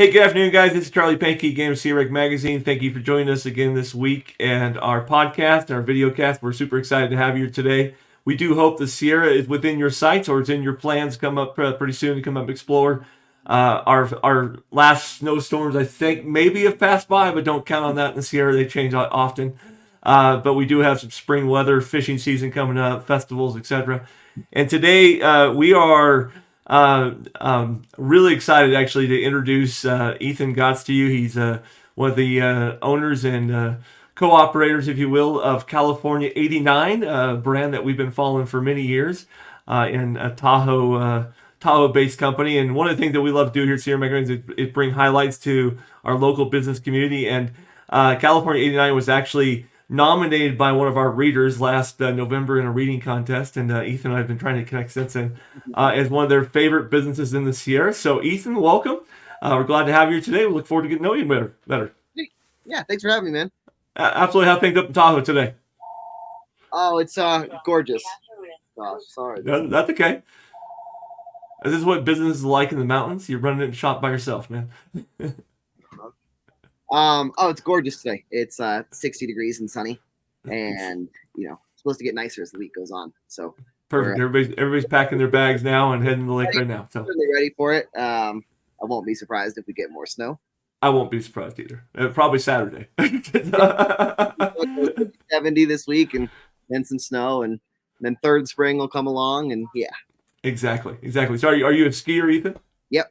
Hey, good afternoon, guys. This is Charlie Pankey, Game of CREG Magazine. Thank you for joining us again this week and our podcast and our video cast. We're super excited to have you here today. We do hope the Sierra is within your sights or it's in your plans to come up pretty soon to come up and explore. Our last snowstorms, I think, maybe have passed by, but don't count on that in the Sierra. They change often. But we do have some spring weather, fishing season coming up, festivals, etc. And today we are really excited actually to introduce Ethan Gotts to you. He's one of the owners and co-operators, if you will, of California89, a brand that we've been following for many years in a Tahoe-based company. And one of the things that we love to do here at Sierra Magazine is bring highlights to our local business community. And California89 was actually nominated by one of our readers last November in a reading contest, and Ethan and I have been trying to connect since then as one of their favorite businesses in the Sierra. So, Ethan, welcome. We're glad to have you here today. We look forward to getting to know you better. Yeah, thanks for having me, man. Absolutely. How things up in Tahoe today? Oh, it's gorgeous. Gosh, sorry. That's okay. This is what business is like in the mountains. You're running it shop by yourself, man. It's gorgeous today. It's 60 degrees and sunny, and supposed to get nicer as the week goes on. So perfect. Everybody's packing their bags now and heading to the lake right now. So they're ready for it. I won't be surprised if we get more snow. I won't be surprised either. Probably Saturday. 70 this week, and then some snow, and then third spring will come along, and yeah. Exactly. So are you a skier, Ethan? Yep.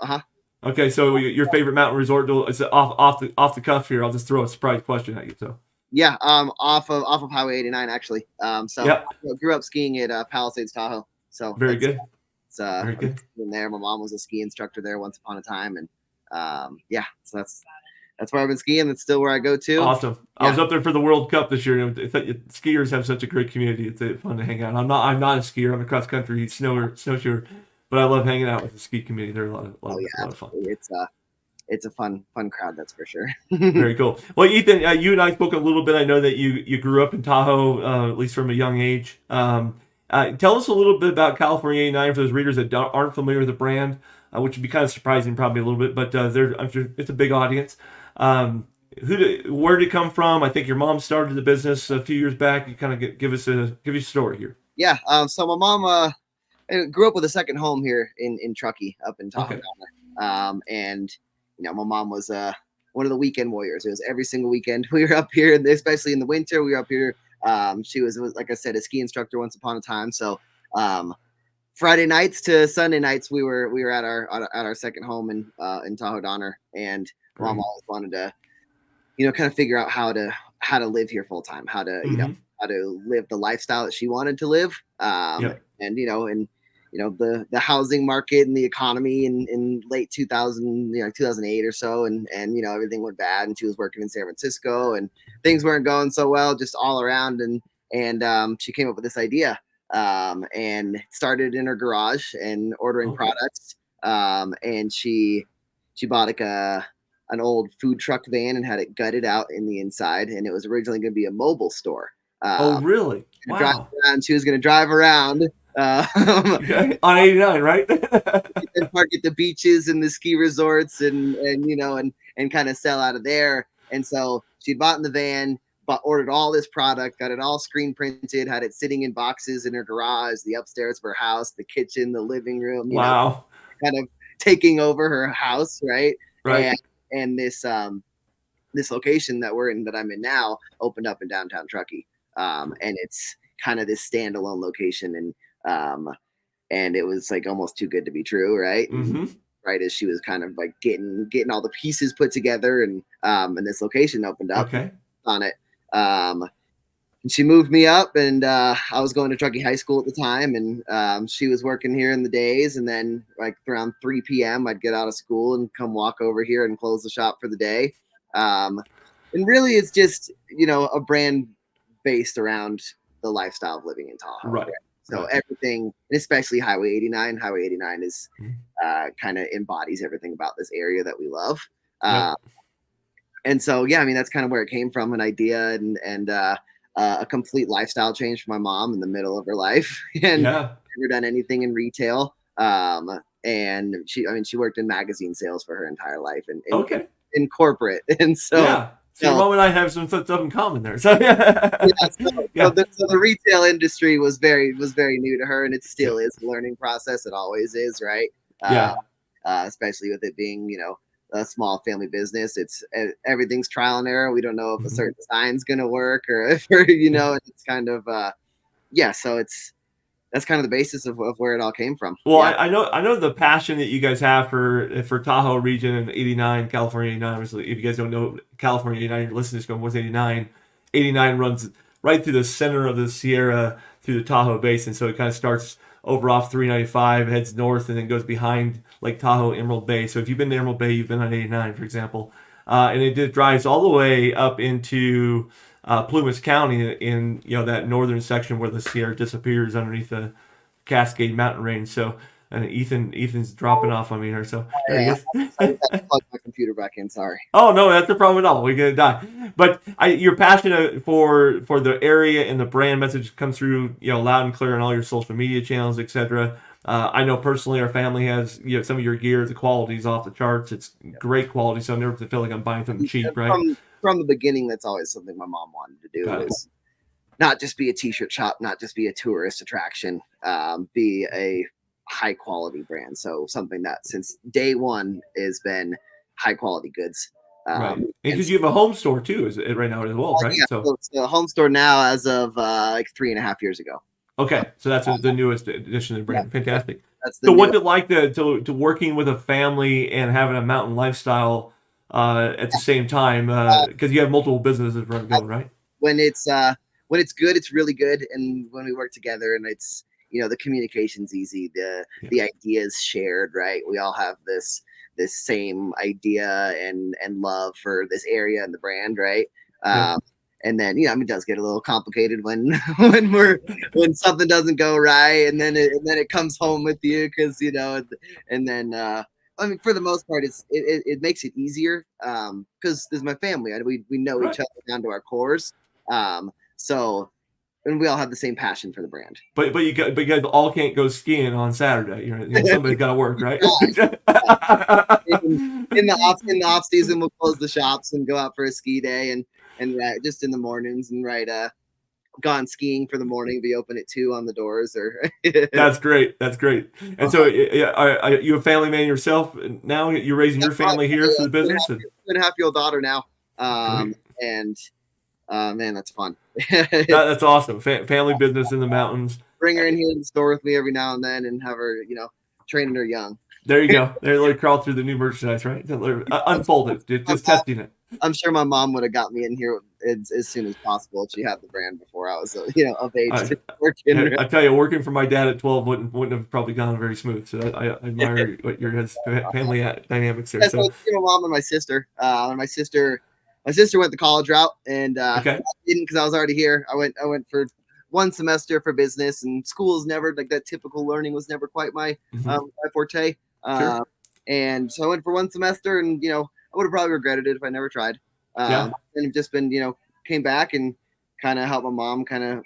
Okay, so your favorite mountain resort is off the cuff here. I'll just throw a surprise question at you. So yeah, off of Highway 89 actually. yep. I grew up skiing at Palisades, Tahoe. So very good. It's very good. In there, my mom was a ski instructor there once upon a time, and so that's where I've been skiing. That's still where I go to. Awesome. Yeah. I was up there for the World Cup this year. Skiers have such a great community. It's fun to hang out. I'm not a skier. I'm a cross country snowshoer. But I love hanging out with the ski community. They're a lot of fun. It's a fun crowd, that's for sure. Very cool. Well, Ethan, you and I spoke a little bit. I know that you grew up in Tahoe, at least from a young age. Tell us a little bit about California89 for those readers that aren't familiar with the brand, which would be kind of surprising probably a little bit, but I'm sure it's a big audience. Where did it come from? I think your mom started the business a few years back. You kind of give us a story here. Yeah. So my mom I grew up with a second home here in Truckee, up in Tahoe. Okay. And my mom was one of the weekend warriors. It was every single weekend we were up here, especially in the winter. We were up here. She was, like I said, a ski instructor once upon a time. So Friday nights to Sunday nights, we were at our second home in Tahoe Donner, and mom always wanted to, kind of figure out how to live here full time, how to how to live the lifestyle that she wanted to live. And the housing market and the economy in late 2000, 2008 or so, and everything went bad, and she was working in San Francisco, and things weren't going so well just all around, and she came up with this idea, and started in her garage and ordering products, and she bought like an old food truck van and had it gutted out in the inside, and it was originally going to be a mobile store. Oh, really? Wow. She was going to drive around on 89, right? And park at the beaches and the ski resorts and kind of sell out of there. And so she bought in the van, ordered all this product, got it all screen printed, had it sitting in boxes in her garage, the upstairs of her house, the kitchen, the living room. Wow. Kind of taking over her house, right? Right. And this location that I'm in now opened up in downtown Truckee. And it's kind of this standalone location, and it was like almost too good to be true, right? Mm-hmm. Right as she was kind of like getting all the pieces put together, and this location opened up on it. And she moved me up, and I was going to Truckee High School at the time, and she was working here in the days, and then like around 3 p.m. I'd get out of school and come walk over here and close the shop for the day. And really it's just a brand based around the lifestyle of living in Tahoe. Right. So everything, and especially Highway 89. Highway 89 is kind of embodies everything about this area that we love. And so, that's kind of where it came from, an idea and a complete lifestyle change for my mom in the middle of her life. And never done anything in retail. and she worked in magazine sales for her entire life and Okay. in corporate, and so Yeah. So your mom and I have some stuff in common there. So yeah, yeah. so the retail industry was very new to her, and it still is a learning process. It always is, right? Uh, Yeah. Especially with it being, a small family business. It's everything's trial and error. We don't know if a Mhm. certain sign's going to work or if, Yeah. and it's kind of, yeah. So that's kind of the basis of where it all came from. Well, Yeah. I know the passion that you guys have for Tahoe region and 89, California 89. Obviously, if you guys don't know California 89, you're listening to this going, what's 89? 89 runs right through the center of the Sierra through the Tahoe Basin. So it kind of starts over off 395, heads north, and then goes behind Lake Tahoe, Emerald Bay. So if you've been to Emerald Bay, you've been on 89, for example. And it just drives all the way up into Plumas County in that northern section where the Sierra disappears underneath the Cascade Mountain Range. So, and Ethan's dropping off on me here. So there he Yeah, is. I just had to plug my computer back in. Sorry. Oh no, that's no problem at all. We're gonna die. But you're passionate for the area, and the brand message comes through loud and clear on all your social media channels, etc. I know personally, our family has some of your gear. The quality is off the charts. It's great quality, so I never feel like I'm buying something cheap, right? From the beginning, that's always something my mom wanted to do, Got it. was not just be a t-shirt shop, not just be a tourist attraction, be a high quality brand. So something that since day one has been high quality goods. Right, and And because you have a home store too, is it right now as well, right? yeah, so it's a home store now as of like 3.5 years ago. Okay, so that's the newest addition to the Yeah, brand. Fantastic. that's the So, new. what's it like to working with a family and having a mountain lifestyle at the same time? Because you have multiple businesses going, right? When it's good, it's really good, and when we work together and it's the communication's easy, Yeah. the ideas shared, right? We all have this same idea and love for this area and the brand, right? Yep. And then it does get a little complicated when when something doesn't go right, and then it comes home with you, because and then I mean, for the most part, it makes it easier, because there's my family, and we know Right. each other down to our cores. So, and we all have the same passion for the brand. But you guys all can't go skiing on Saturday. Somebody's got to work, right? In the off season, we'll close the shops and go out for a ski day, and just in the mornings, and gone skiing for the morning. Be open at 2 on the doors, or That's great. That's great. And so, are you a family man yourself now? You're raising your family here for the business? 2.5-year-old daughter now, Great. and man, that's fun. That's awesome. Family business in the mountains. Bring her in here to the store with me every now and then, and have her, training her young. There you go. They're like crawl through the new merchandise, right? Unfold it. Just testing it. I'm sure my mom would have got me in here as soon as possible if she had the brand before I was, of age to work in her. I tell you, working for my dad at 12 wouldn't have probably gone very smooth. So I admire what your family dynamics there. So my mom and my sister. My sister went the college route, and okay. I didn't, because I was already here. I went for one semester for business, and school is never like that. Typical learning was never quite my my forte. Sure. And so I went for one semester, and I would have probably regretted it if I never tried. Yeah. And I've just been, came back and kind of helped my mom kind of,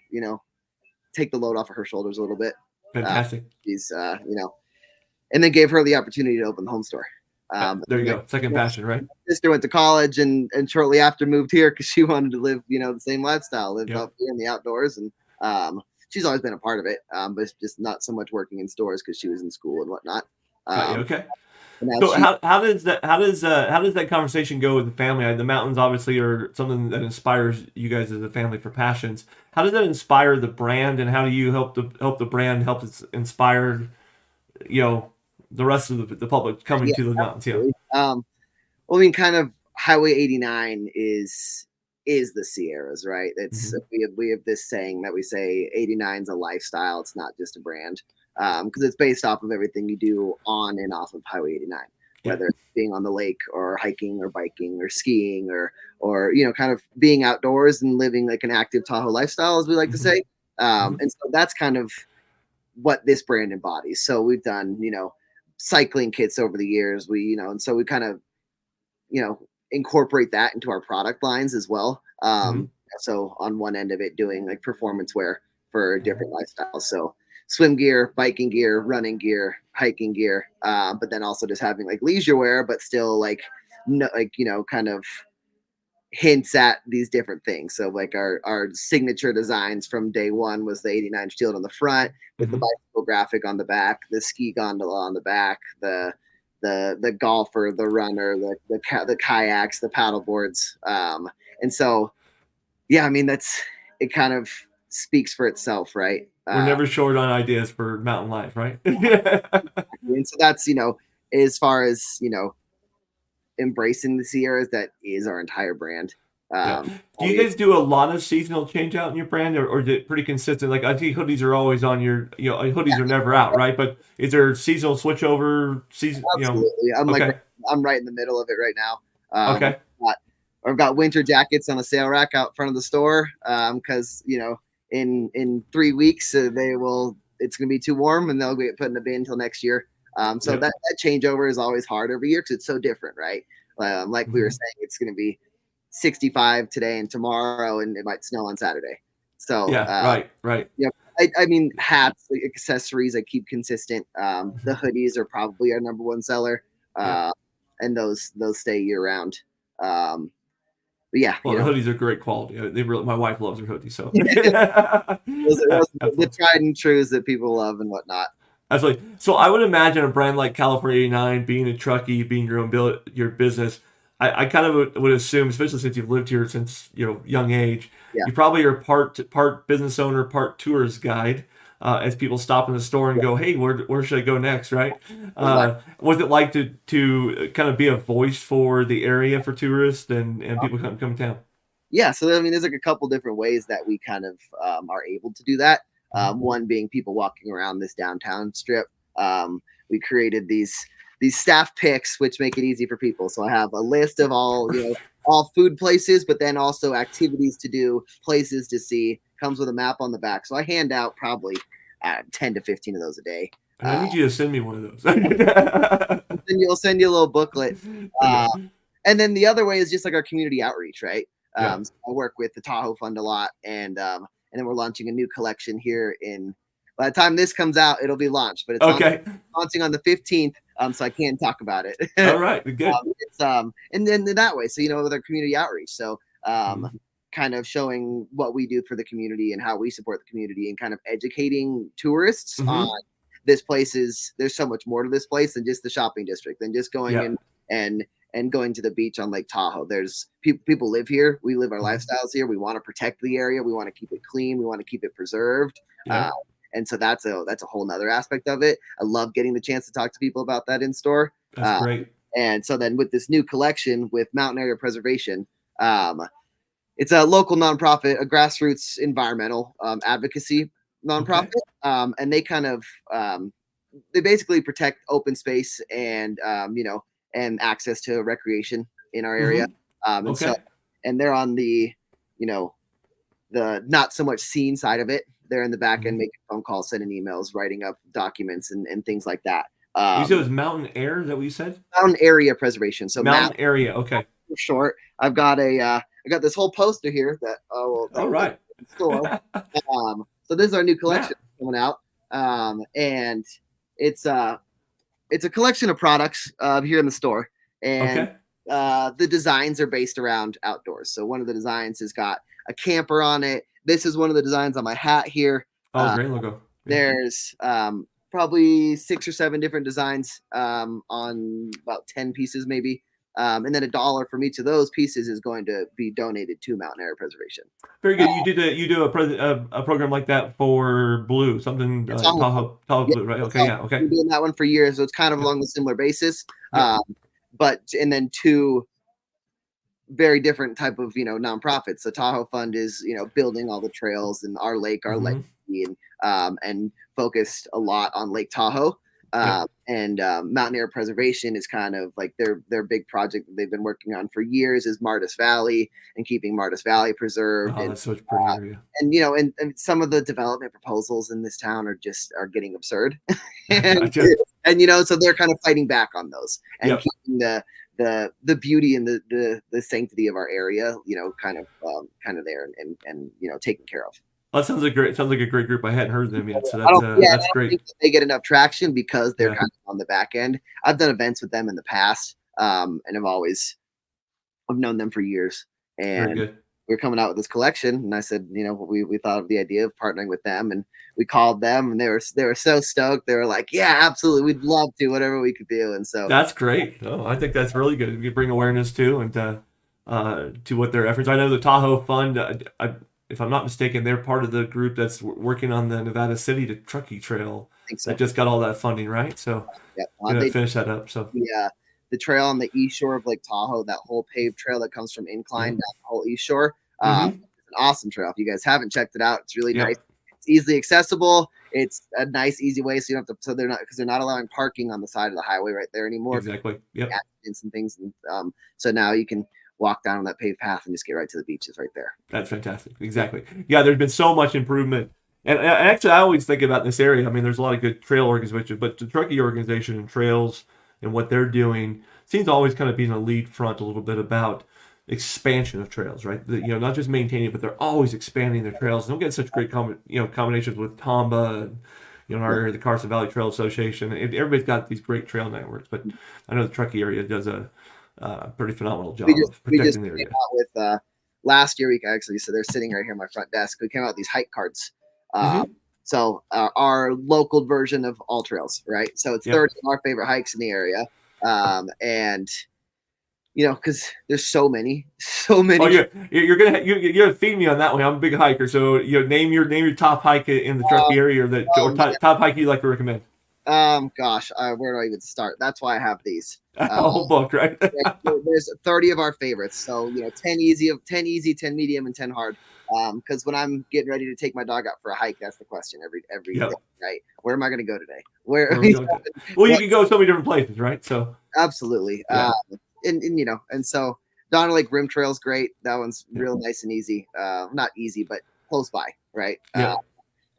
take the load off of her shoulders a little bit. Fantastic. She's, and then gave her the opportunity to open the home store. There you go. Second passion, right? Sister went to college, and shortly after moved here because she wanted to live, the same lifestyle, live up here in the outdoors. And she's always been a part of it, but it's just not so much working in stores because she was in school and whatnot. Okay. So how does that conversation go with the family? The mountains obviously are something that inspires you guys as a family for passions. How does that inspire the brand, and how do you help the brand help inspire the rest of the public coming to the mountains? Yeah. Well, I mean, kind of Highway 89 is the Sierras, right? It's we have this saying that we say 89 is a lifestyle. It's not just a brand, because it's based off of everything you do on and off of Highway 89, whether it's being on the lake or hiking or biking or skiing or kind of being outdoors and living like an active Tahoe lifestyle, as we like to say. And so that's kind of what this brand embodies. So we've done, cycling kits over the years. We, and so we kind of, incorporate that into our product lines as well. So on one end of it, doing like performance wear for different lifestyles. So swim gear, biking gear, running gear, hiking gear, but then also just having like leisure wear, but still like no, like kind of hints at these different things. So like our signature designs from day one was the 89 shield on the front with the Hmm. bicycle graphic on the back, the ski gondola on the back, the golfer, the runner, the kayaks, the paddle boards. And so yeah, I mean that's it kind of speaks for itself, right? We're never short on ideas for mountain life, right? And so that's as far as embracing the Sierras, that is our entire brand. Yeah. Do you We guys do a lot of seasonal change out in your brand, or is it pretty consistent? Like I think hoodies are always on your, hoodies are never out, right? But is there seasonal switchover season? Absolutely. Okay, I'm right in the middle of it right now. okay, Got, I've got winter jackets on a sale rack out front of the store because in 3 weeks it's going to be too warm and they'll get put in the bin until next year. So yep. that changeover is always hard every year because it's so different, right? Like we were Hmm. saying, it's going to be 65 today and tomorrow, and it might snow on Saturday. So Yeah, right, right. yeah, I mean hats, like accessories, I keep consistent. The Hmm. hoodies are probably our number one seller, Yeah. and those stay year round. But yeah, Well, the hoodies are great quality. My wife loves her hoodies, so those the absolutely. tried and trues that people love and whatnot. Absolutely. So I would imagine a brand like California 89 being a Truckee, being your own your business. I kind of would assume, especially since you've lived here since young age, Yeah, you probably are part business owner, part tourist guide. As people stop in the store and yeah, go, "Hey, where should I go next?" Right? exactly. What's it like to kind of be a voice for the area for tourists and people come town? Yeah, so I mean, there's like a couple different ways that we kind of are able to do that. Hmm. One being people walking around this downtown strip. We created these staff picks, which make it easy for people. So I have a list of all food places, but then also activities to do, places to see. Comes with a map on the back. So I hand out probably 10 to 15 of those a day. I Uh, need you to send me one of those. then you'll send you a little booklet. Uh, Okay. and then the other way is just like our community outreach, right? Yeah. So I work with the Tahoe Fund a lot, and then we're launching a new collection here in. By the time this comes out, it'll be launched, but it's Okay. launching on the 15th, so I can't talk about it. All right. Good. It's and then that way, so with our community outreach, so Mhm. kind of showing what we do for the community and how we support the community, and kind of educating tourists on Mhm. this place is there's so much more to this place than just the shopping district, than just going Yeah. in and going to the beach on Lake Tahoe. There's people live here. We live our Mhm. lifestyles here. We want to protect the area. We want to keep it clean. We want to keep it preserved. Yeah. Uh, and so that's a whole nother aspect of it. I love getting the chance to talk to people about that in store. That's Uh, great. and so then with this new collection with Mountain Area Preservation, um, it's a local nonprofit, a grassroots environmental advocacy nonprofit, Okay. and they kind of they basically protect open space and and access to recreation in our area. Mhm. And so Okay. and they're on you know the not so much scene side of it. They're in the back end Mhm. making phone calls, sending emails, writing up documents, and things like that. You said it was mountain air. Is that what you said? Mountain area preservation. So MAP Mountain area. Okay. for short. I got this whole poster here that All will be right. in store. So this is our new collection Map. coming out, and it's it's a collection of products here in the store, and Okay. the designs are based around outdoors. So one of the designs has got a camper on it. This is one of the designs on my hat here. Oh, Uh, great logo. Yeah. there's probably 6 or 7 different designs on about 10 pieces, maybe. And then $1 from each of those pieces is going to be donated to Mountain Area Preservation. Very Uh, good. You do a program like that for Blue, something it's all Tahoe yeah, Blue, right? it's Okay. all Yeah. Okay. been doing that one for years, so it's kind of Yep. along the similar basis. Yep. Um, but and then two very different type of nonprofits. The Tahoe Fund is building all the trails and our lake, our legacy, Mhm. and focused a lot on Lake Tahoe. Yep. And Mountain Air Preservation is kind of like their big project that they've been working on for years is Martis Valley and keeping Martis Valley preserved. Oh, that's such a pretty area. And some of the development proposals in this town are getting absurd, and Gotcha. so they're kind of fighting back on those and Yep. keeping the beauty and the sanctity of our area, kind of there and taken care of. That sounds like great. Sounds like a great group. I hadn't heard of them yet, so I don't, yeah, I that's don't great. think that they get enough traction because they're Yeah, kind of on the back end. I've done events with them in the past, and I've known them for years, very and good. we're coming out with this collection. And I said, we thought of the idea of partnering with them, and we called them, and they were so stoked. They were like, yeah, absolutely, we'd love to, whatever we could do. And so That's great. Oh, I think that's really good. You bring awareness to and to what their efforts. I know the Tahoe Fund. If I'm not mistaken, they're part of the group that's working on the Nevada City to Truckee Trail I think that so. just got all that funding, right? So Yeah, gonna they finish that up. So the trail on the east shore of Lake Tahoe, that whole paved trail that comes from yeah. Incline down the whole east shore. Mm-hmm. It's an awesome trail. If you guys haven't checked it out, it's really nice. Yep. It's easily accessible. It's a nice, easy way, so you don't have to. So they're not allowing parking on the side of the highway right there anymore. Exactly. Yep. Accidents and things, and so now you can walk down on that paved path and just get right to the beaches right there. That's fantastic. Exactly. Yeah, there's been so much improvement. And actually, I always think about this area. I mean, there's a lot of good trail organizations, but the Truckee organization and trails and what they're doing seems to always kind of be in the lead front a little bit about expansion of trails, right? Not just maintaining, but they're always expanding their trails. They'll get such great combinations with Tomba and in our area, the Carson Valley Trail Association. Everybody's got these great trail networks, but I know the Truckee area does a pretty phenomenal job of We just protecting the came area. out with last year. We actually, so they're sitting right here on my front desk. We came out with these hike cards. Mm-hmm. So our local version of all trails, right? So it's Yep. 30 of our favorite hikes in the area, and because there's so many. Oh, you're gonna feed me on that one. I'm a big hiker, so name your top hike in the Truckee area or top hike you like to recommend. Gosh, where do I even start? That's why I have these. A whole book, right? There's 30 of our favorites. So 10 easy, 10 medium, and 10 hard. Because when I'm getting ready to take my dog out for a hike, that's the question every Yep. day, right? Where am I going to go today? Where are we going to? Well, you can go so many different places, right? So absolutely. Yeah. And so Donner Lake Rim Trail is great. That one's real nice and easy. Not easy, but close by, right? Yeah.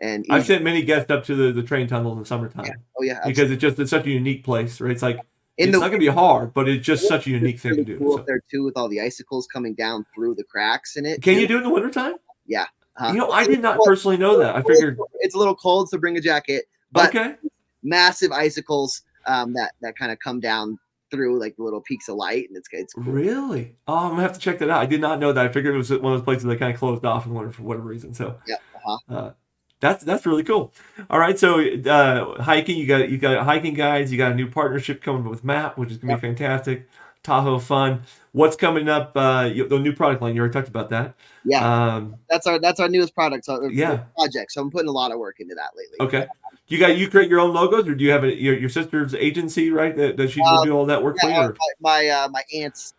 And I've sent many guests up to the train tunnel in the summertime. Yeah. Oh yeah, because it's such a unique place, right? It's like it's not gonna be winter, hard, but it's just such a unique thing really to do. cool So. up there too, with all the icicles coming down through the cracks in it. Can you do it in the wintertime? Yeah. I did not personally know that. I figured it's a little cold, so bring a jacket. But okay. Massive icicles that kind of come down through like the little peaks of light, and it's cool. Really? Oh, I'm gonna have to check that out. I did not know that. I figured it was one of those places that kind of closed off in winter for whatever reason. So yeah. That's really cool. All right, so hiking, you got hiking guides, you got a new partnership coming with MAP, which is gonna be fantastic. Tahoe Fun. What's coming up? The new product line. You already talked about that. Yeah, that's our newest product. Project. So I'm putting a lot of work into that lately. Okay. You create your own logos, or do you have your sister's agency, right? That she will do all that work for you? Or? My aunt's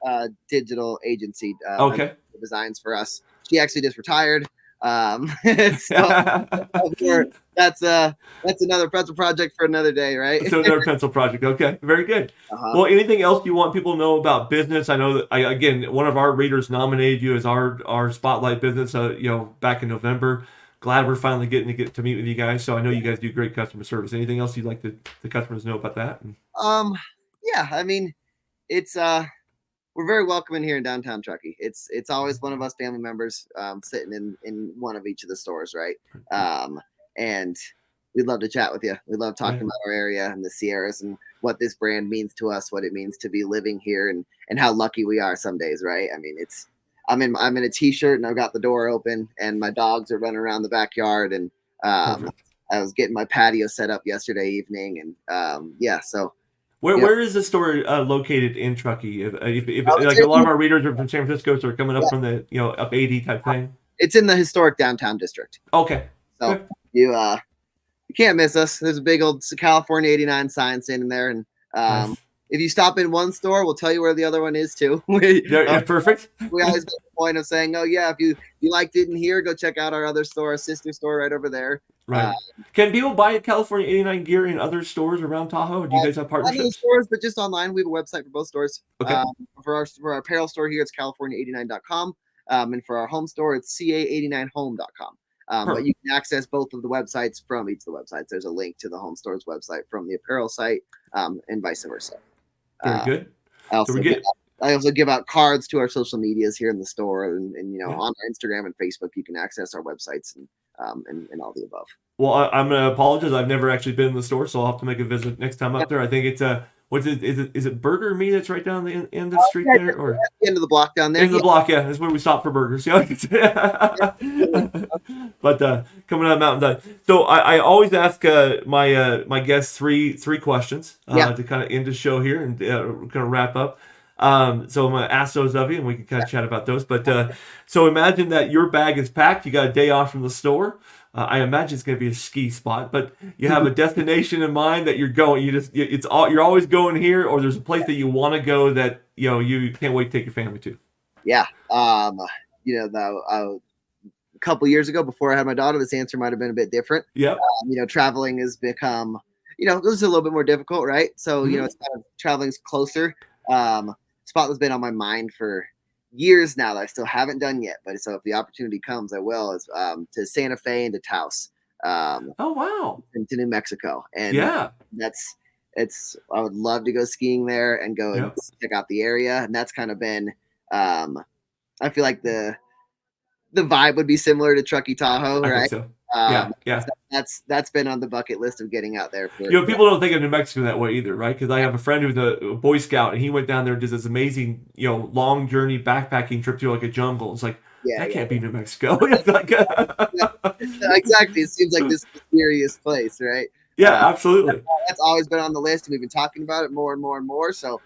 digital agency. Okay. Designs for us. She actually just retired. That's another pencil project for another day, right? So another pencil project. Okay, very good. Well, anything else you want people to know about business? I know that again, one of our readers nominated you as our spotlight business. Back in November. Glad we're finally getting to meet with you guys. So I know you guys do great customer service. Anything else you'd like the customers to know about that? Yeah, I mean, it's we're very welcoming here in downtown Truckee. It's always one of us family members sitting in one of each of the stores, right? And we'd love to chat with you. We love talking about our area and the Sierras and what this brand means to us, what it means to be living here, and how lucky we are some days, right? I mean, I'm in a t-shirt and I've got the door open and my dogs are running around the backyard, and I was getting my patio set up yesterday evening, and so. Where is the store located in Truckee? If like a lot of our readers are from San Francisco, so are coming up from the up 80 type thing. It's in the historic downtown district. Okay. So you can't miss us. There's a big old California 89 sign standing there, and Nice. If you stop in one store, we'll tell you where the other one is too. Perfect. We always make a point of saying, "Oh yeah, if you liked it in here, go check out our other store, our sister store right over there." Right. Can people buy California 89 gear in other stores around Tahoe? Do you guys have partnerships? Not in stores, but just online. We have a website for both stores. Okay. For our apparel store here, it's California89.com. And for our home store, it's CA89Home.com. But you can access both of the websites from each of the websites. There's a link to the home store's website from the apparel site, and vice versa. Very good. I also give out cards to our social medias here in the store, and on our Instagram and Facebook, you can access our websites and and all the above. Well, I'm gonna apologize. I've never actually been in the store, so I'll have to make a visit next time up there. I think it's what's it? Is it Burger Me that's right down the end of the street Yeah, there, or at the end of the block down there. end of the block? Yeah, that's where we stop for burgers. Yeah. But coming out of Mountain Tide. So I always ask my guests three questions to kind of end the show here and kind of wrap up. So I'm gonna ask those of you, and we can kind of chat about those. But so imagine that your bag is packed. You got a day off from the store. I imagine it's going to be a ski spot, but you have a destination in mind that you're going. You're always going here, or there's a place that you want to go that you can't wait to take your family to. Yeah. A couple years ago, before I had my daughter, this answer might have been a bit different. Yeah. Traveling has become, this is a little bit more difficult, right? So it's kind of traveling's closer. Spot that's been on my mind for years now that I still haven't done yet, but so if the opportunity comes, I will. Is to Santa Fe and to Taos. Oh wow! Into New Mexico, and yeah, I would love to go skiing there and go and check out the area, and that's kind of been. I feel like the vibe would be similar to Truckee Tahoe, right? I think so. Yeah. That's been on the bucket list of getting out there. People don't think of New Mexico that way either, right? Because I have a friend who's a Boy Scout, and he went down there and did this amazing, long journey backpacking trip to like a jungle. It's like that can't be New Mexico. It's like, exactly. It seems like this mysterious place, right? Yeah, absolutely. That's always been on the list, and we've been talking about it more and more and more. So,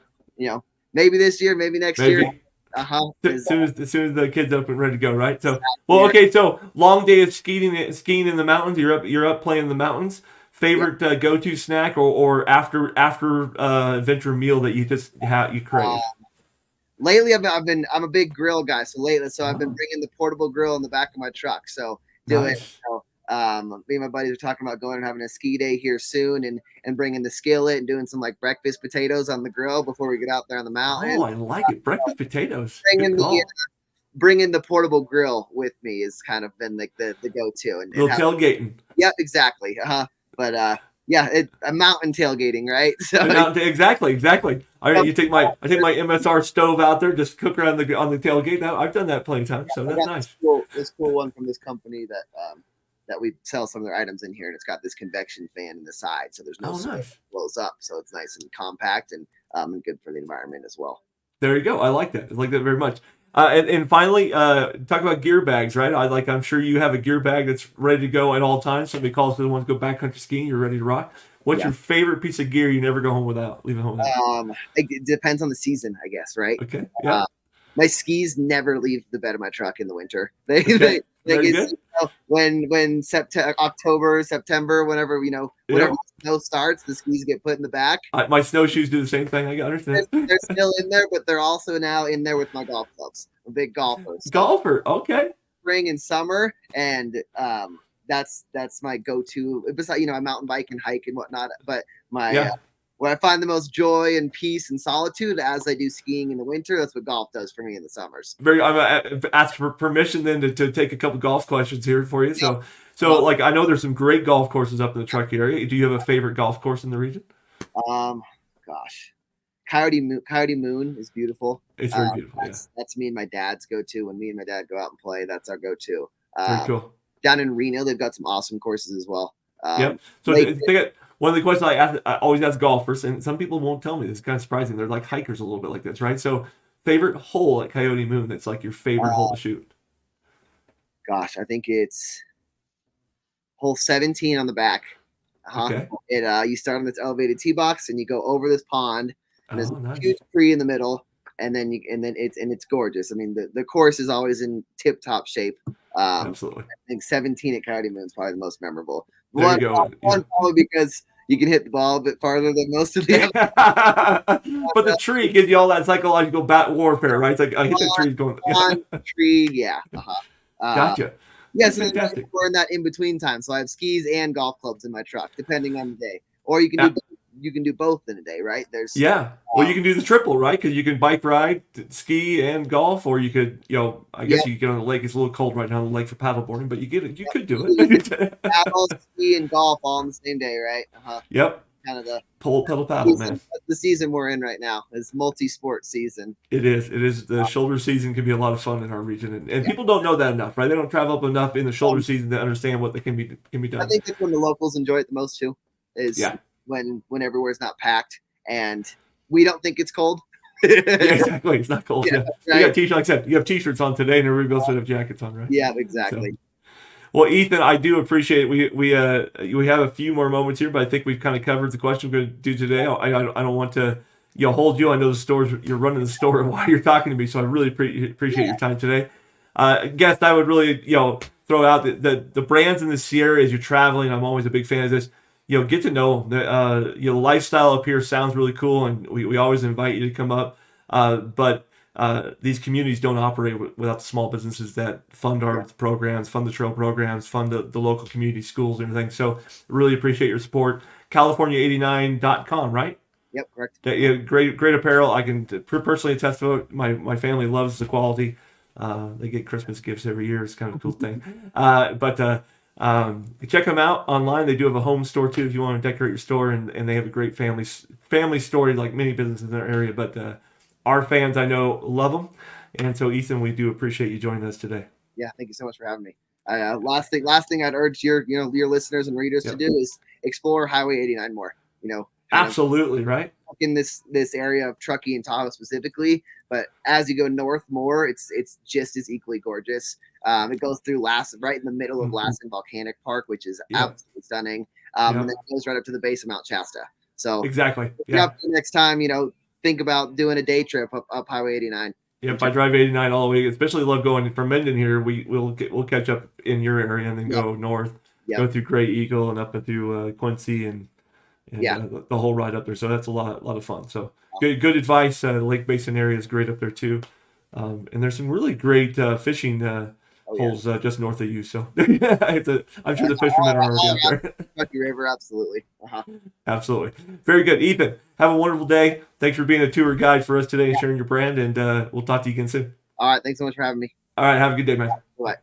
maybe this year, maybe next year. As soon as the kid's up and ready to go, right? So, well, okay. So, long day of skiing in the mountains. You're up playing in the mountains. Favorite go-to snack or after adventure meal that you crave. Lately, I'm a big grill guy. So I've been bringing the portable grill in the back of my truck. So me and my buddies are talking about going and having a ski day here soon, and bringing the skillet and doing some like breakfast potatoes on the grill before we get out there on the mountain. Oh, I like it. Breakfast potatoes. Bringing the portable grill with me has kind of been like the go-to. And little tailgating. Yep, exactly. But a mountain tailgating, right? So exactly. I take my MSR stove out there, just cook around on the tailgate. I've done that plenty of times, so that's nice. This cool one from this company that we sell some of their items in here, and it's got this convection fan in the side, so there's no smoke that blows up, so it's nice and compact and good for the environment as well. There you go. I like that. I like that very much. And finally, talk about gear bags, right? I'm sure you have a gear bag that's ready to go at all times. Somebody calls for the ones to go backcountry skiing, you're ready to rock. What's your favorite piece of gear you never go home without? Leave it home without? It depends on the season, I guess, right? Okay. Yeah. My skis never leave the bed of my truck in the winter. They get when October, September, whenever the snow starts, the skis get put in the back. My snowshoes do the same thing. I understand. They're still in there, but they're also now in there with my golf clubs. I'm a big golfer. Golfer, okay. Spring and summer, and that's my go-to. Besides, I mountain bike and hike and whatnot, but where I find the most joy and peace and solitude as I do skiing in the winter, that's what golf does for me in the summers. I'm gonna ask for permission then to take a couple golf questions here for you. So I know there's some great golf courses up in the Truckee area. Do you have a favorite golf course in the region? Gosh, Coyote Moon is beautiful. It's very beautiful. That's me and my dad's go-to. When me and my dad go out and play, that's our go-to. Very cool. Down in Reno, they've got some awesome courses as well. So one of the questions I always ask golfers, and some people won't tell me this, is kind of surprising. They're like hikers a little bit like this, right? So favorite hole at Coyote Moon that's like your favorite hole to shoot? Gosh, I think it's hole 17 on the back. Okay. You start on this elevated tee box and you go over this pond, and there's nice. a huge tree in the middle, and it's gorgeous. I mean, the course is always in tip-top shape. Absolutely. I think 17 at Coyote Moon is probably the most memorable. There you go. One probably because you can hit the ball a bit farther than most of the other. But the tree gives you all that psychological bat warfare, right? It's like I hit the tree going. On tree, yeah. Gotcha. Yes, fantastic. We're in that in between time, so I have skis and golf clubs in my truck, depending on the day. Or you can do both in a day, right? Well, you can do the triple, right? Because you can bike ride, ski, and golf, or you could, I guess you get on the lake. It's a little cold right now on the lake for paddleboarding, but you could do it. Paddle, ski, and golf all on the same day, right? Yep. kind of the Pull, pedal, paddle, man. season we're in right now. It's multi-sport season. It is. It is. The shoulder season can be a lot of fun in our region, and Yeah. people don't know that enough, right? They don't travel up enough in the shoulder season to understand what can be done. I think that's when the locals enjoy it the most too. Is Yeah. when everywhere's not packed and we don't think it's cold. Yeah, exactly. It's not cold. Yeah. Right. You got t-shirts. Like I said, you have t-shirts on today, and everybody else would have jackets on, right? Yeah, exactly. So, well, Ethan, I do appreciate it. We have a few more moments here, but I think we've kind of covered the question we're going to do today. I don't want to hold you. I know the stores, you're running the store while you're talking to me, so I really appreciate your time today. Guest, I would really throw out the brands in the Sierra as you're traveling. I'm always a big fan of this. Get to know them. The lifestyle up here sounds really cool, and we always invite you to come up. But these communities don't operate without the small businesses that fund our programs, fund the trail programs, fund the local community schools and everything. So really appreciate your support. California89.com, right? Yep, correct. Yeah, great apparel. I can personally attest to it. My family loves the quality. They get Christmas gifts every year. It's kind of a cool thing. But check them out online. They do have a home store too if you want to decorate your store, and they have a great family story like many businesses in their area. But our fans, I know, love them. And so, Ethan, we do appreciate you joining us today. Yeah, thank you so much for having me. Last thing I'd urge your listeners and readers to do is explore Highway 89 more. Absolutely, right? In this area of Truckee and Tahoe specifically, but as you go north more, it's just as equally gorgeous. It goes through right in the middle of Lassen Volcanic Park, which is absolutely stunning. And then it goes right up to the base of Mount Shasta. So exactly, next time, think about doing a day trip up Highway 89. Yep, I drive 89 all the way. Especially love going from Menden here. We'll catch up in your area and then go north, go through Gray Eagle and up through Quincy and the whole ride up there. So that's a lot of fun. So good advice. Lake Basin area is great up there too, and there's some really great fishing holes just north of you. So I'm sure the fishermen are already up there. Truckee River, absolutely. Absolutely. Very good. Ethan, have a wonderful day. Thanks for being a tour guide for us today and sharing your brand, and we'll talk to you again soon. All right. Thanks so much for having me. All right. Have a good day, man. Bye.